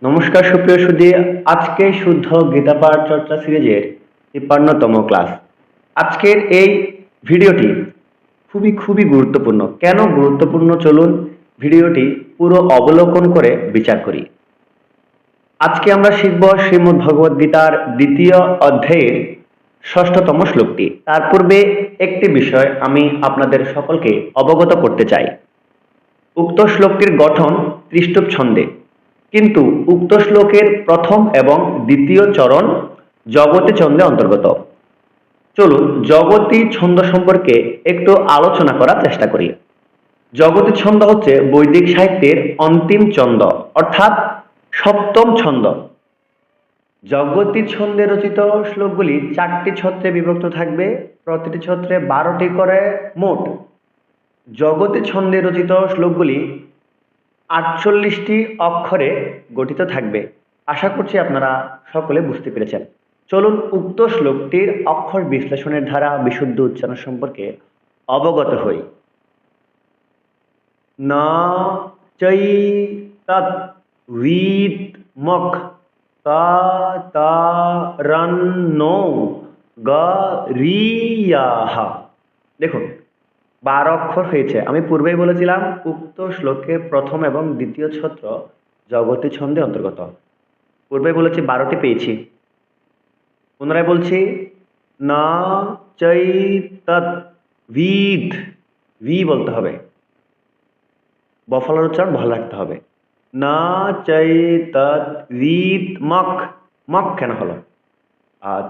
নমস্কার সুপ্রিয় সুধী। আজকে শুদ্ধ গীতা পাঠ চর্চা সিরিজের ৫৩তম ক্লাস। আজকের এই ভিডিওটি খুবই গুরুত্বপূর্ণ। কেন গুরুত্বপূর্ণ, চলুন ভিডিওটি পুরো অবলোকন করে বিচার করি। আজকে আমরা শিখব শ্রীমদ্ ভগবদ গীতার ২য় অধ্যায়ের ৬ষ্ঠতম শ্লোকটি। তার পূর্বে একটি বিষয় আমি আপনাদের সকলকে অবগত করতে চাই। উক্ত শ্লোকটির গঠন ত্রিষ্টুপ ছন্দে, কিন্তু উক্ত শ্লোকের প্রথম এবং দ্বিতীয় চরণ জগতী ছন্দে অন্তর্গত। চলুন জগতী ছন্দ সম্পর্কে একটু আলোচনা করার চেষ্টা করি। জগতী ছন্দ হচ্ছে বৈদিক সাহিত্যের অন্তিম ছন্দ, অর্থাৎ সপ্তম ছন্দ। জগতী ছন্দে রচিত শ্লোকগুলি ৪টি ছত্রে বিভক্ত থাকবে, প্রতিটি ছত্রে ১২টি করে মোট। জগতী ছন্দে রচিত শ্লোকগুলি ৪৮টি অক্ষরে গঠিত থাকবে। আশা করছি আপনারা সকলে বুঝতে পেরেছেন। চলুন উক্ত শ্লোকটির অক্ষর বিশ্লেষণের দ্বারা বিশুদ্ধ উচ্চারণ সম্পর্কে অবগত হই। না চৈ তৎ ভিত মখ কা তা রন নো গরিয়াহ। দেখুন ১২ অক্ষর হয়েছে। আমি পূর্বেই বলেছিলাম উক্ত শ্লোকে প্রথম এবং দ্বিতীয় ছত্র জগতী ছন্দে অন্তর্গত। পূর্বে বলেছি ১২টি পেয়েছি। পুনরায় বলছি, না চৈ তৎ ভিত, ভি বলতে হবে, বফলার উচ্চারণ ভালো রাখতে হবে। না চৈ তৎ ভিত মখ, মখ কেন হলো?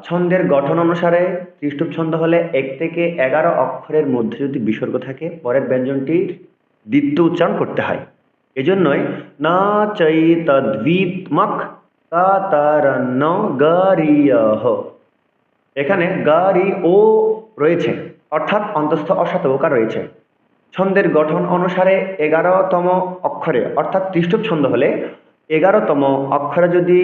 ছন্দের গঠন অনুসারে ত্রিষ্টুপ ছন্দ হলে ১ থেকে ১১ অক্ষরের মধ্যে যদি বিসর্গ থাকে, পরের ব্যঞ্জনটির দ্বিতীয় উচ্চারণ করতে হয়। এজন্যই না চৈ তদ্ভিত মখ কাতারণ্য গারিয়হ। এখানে গারি ও রয়েছে, অর্থাৎ অন্তস্থ অসাত ওকার রয়েছে। ছন্দের গঠন অনুসারে ১১তম অক্ষরে, অর্থাৎ ত্রিষ্টুপ ছন্দ হলে ১১তম অক্ষরে যদি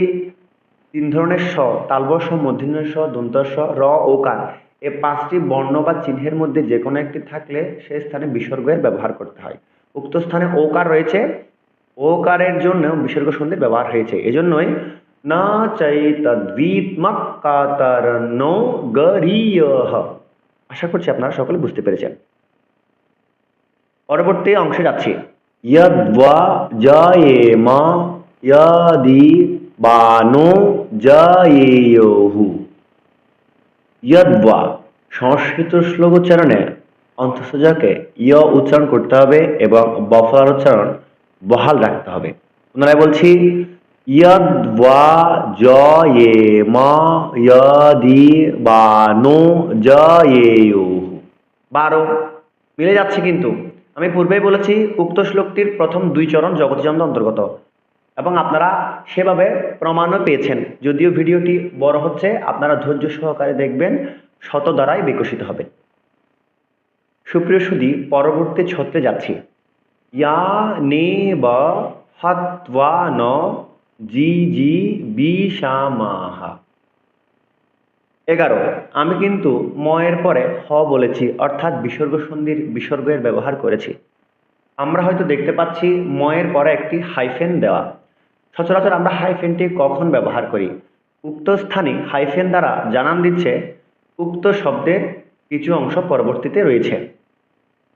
৩ ধরনের স, তালব্য স, মূর্ধন্য স, দন্ত স, র, ওকার, এই ৫টি বর্ণ বা চিহ্নের মধ্যে যে কোনো একটি থাকলে সে স্থানে বিসর্গের ব্যবহার করতে হয়। উক্ত স্থানে ওকার রয়েছে, ওকারের জন্য বিসর্গ সন্ধির ব্যবহার হয়েছে। এজন্যই না চৈ তদ্ভিত মখ কাতারণ্য গরিয়হ। আশা করছি আপনারা সকলে বুঝতে পেরেছেন। পরবর্তী অংশে যাচ্ছি। ইয়দ্বা জায়েম ইয়দি বানো জায়েয়হু। ইয়দ্বা সংস্কৃত শ্লোক উচ্চারণে অন্তঃসজ্জাকে ইয় উচ্চারণ করতে হবে এবং বফলার উচ্চারণ বহাল রাখতে হবে। পুনরায় বলছি, ইয়দ্বা জায়েম ইয়দি বানো জায়েয়হু। ১২ মিলে যাচ্ছে, কিন্তু আমি পূর্বেই বলেছি উক্ত শ্লোকটির প্রথম ২ চরণ জগতী ছন্দ অন্তর্গত এবং আপনারা সেভাবে প্রমাণও পেয়েছেন। যদিও ভিডিওটি বড় হচ্ছে, আপনারা ধৈর্য সহকারে দেখবেন, শত দ্বারাই বিকশিত হবে। সুপ্রিয় সুধী, পরবর্তী ছত্রে যাচ্ছি। ইয়া নে বা হত্বা ন জি জি বিশামাহা। ১১ আমি কিন্তু ময়ের পরে হ বলেছি, অর্থাৎ বিসর্গ সন্ধির বিসর্গের ব্যবহার করেছি। আমরা হয়তো দেখতে পাচ্ছি ময়ের পরে একটি হাইফেন দেওয়া। সচরাচর আমরা হাইফেনটি কখন ব্যবহার করি? উক্ত স্থানে হাইফেন দ্বারা জানান দিচ্ছে উক্ত শব্দের কিছু অংশ পরবর্তীতে রয়েছে।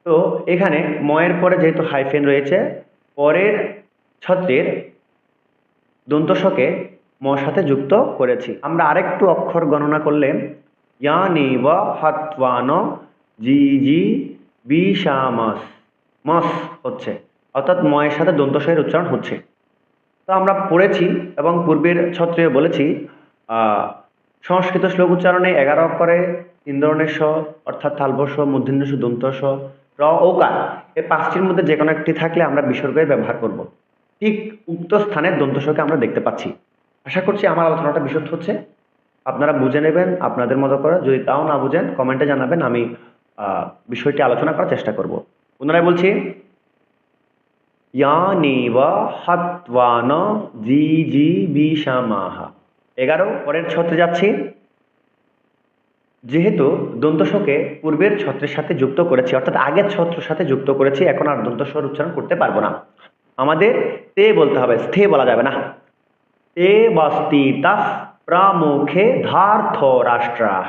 তো এখানে ময়ের পরে যেহেতু হাইফেন রয়েছে, পরের ছত্রের দন্তস্বকে ম সাথে যুক্ত করেছি। আমরা আরেকটু অক্ষর গণনা করলে ইয়া নেব হাতওয়ান জি জি বিশামাস, মস হচ্ছে, অর্থাৎ ময়ের সাথে দন্তস্বয়ের উচ্চারণ হচ্ছে। তো আমরা পড়েছি এবং পূর্বের ছত্রে বলেছি সংস্কৃত শ্লোক উচ্চারণে ১১ অক্ষরে ৩ ধরনের স, অর্থাৎ তালব্য স, মূর্ধন্য স, দন্ত স, র, ওকার, এই ৫টির মধ্যে যে কোনো একটি থাকলে আমরা বিসর্গের ব্যবহার করব। ঠিক উক্ত স্থানের দন্তস্বকে আমরা দেখতে পাচ্ছি। আশা করছি আমার আলোচনাটা বিশুদ্ধ হচ্ছে। আপনারা বুঝে নেবেন আপনাদের মতো করে। যদি তাও না বুঝেন কমেন্টে জানাবেন, আমি বিষয়টি আলোচনা করার চেষ্টা করব। পুনরায় বলছি, ইয়ানেব হত্বান জি জি বিশামাহা। ১১ পরের ছত্রে যাচ্ছি। যেহেতু দন্তস্বকে পূর্বের ছত্রের সাথে যুক্ত করেছি, অর্থাৎ আগের ছত্রের সাথে যুক্ত করেছি, এখন আর দন্তস্বর উচ্চারণ করতে পারবো না। আমাদের তে বলতে হবে, স্থে বলা যাবে না। ते बस्तितः प्रमुखे धार्तराष्ट्राः।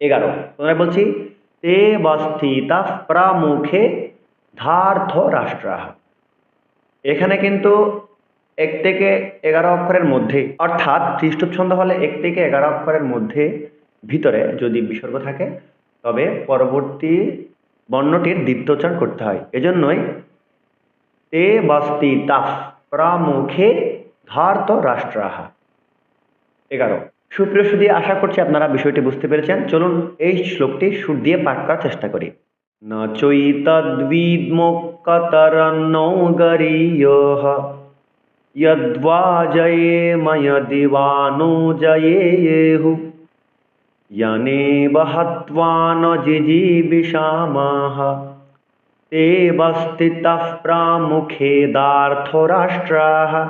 11 পুনরায় বলছি, ते बस्तितः प्रमुखे धार्तराष्ट्राः। এখানে কিন্তু 1 থেকে 11 অক্ষরের মধ্যে, অর্থাৎ খ্রিস্ট ছন্দ হলে 1 থেকে 11 অক্ষরের মধ্যে ভিতরে যদি বিসর্গ থাকে তবে পরবর্তী বর্ণটির দ্বিত্বোচ্চারণ করতে হয়। এজন্যই ते बस्तितः प्रमुखे धार्तराष्ट्राः। 11। সুপ্রিয় সুধী, আশা করছি আপনারা বিষয়টি বুঝতে পেরেছেন। চলুন এই শ্লোকটি সুর দিয়ে পাঠ করার চেষ্টা করি। ন চৈতদ্বিদ্মোক্কতরন্নো গরীয়ঃ यद्वा जयेम यदिवानो जयेयुः यनेव हत्वा न जिजीविषामः ते बस्तितः प्रामुखे धार्तराष्ट्राः।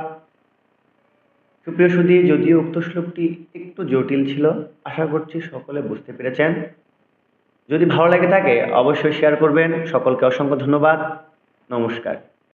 সুপ্রিয় সুধী, যদিও উক্ত শ্লোকটি একটু জটিল ছিল, আশা করছি সকলে বুঝতে পেরেছেন। যদি ভালো লেগে থাকে অবশ্যই শেয়ার করবেন। সকলকে অসংখ্য ধন্যবাদ। নমস্কার।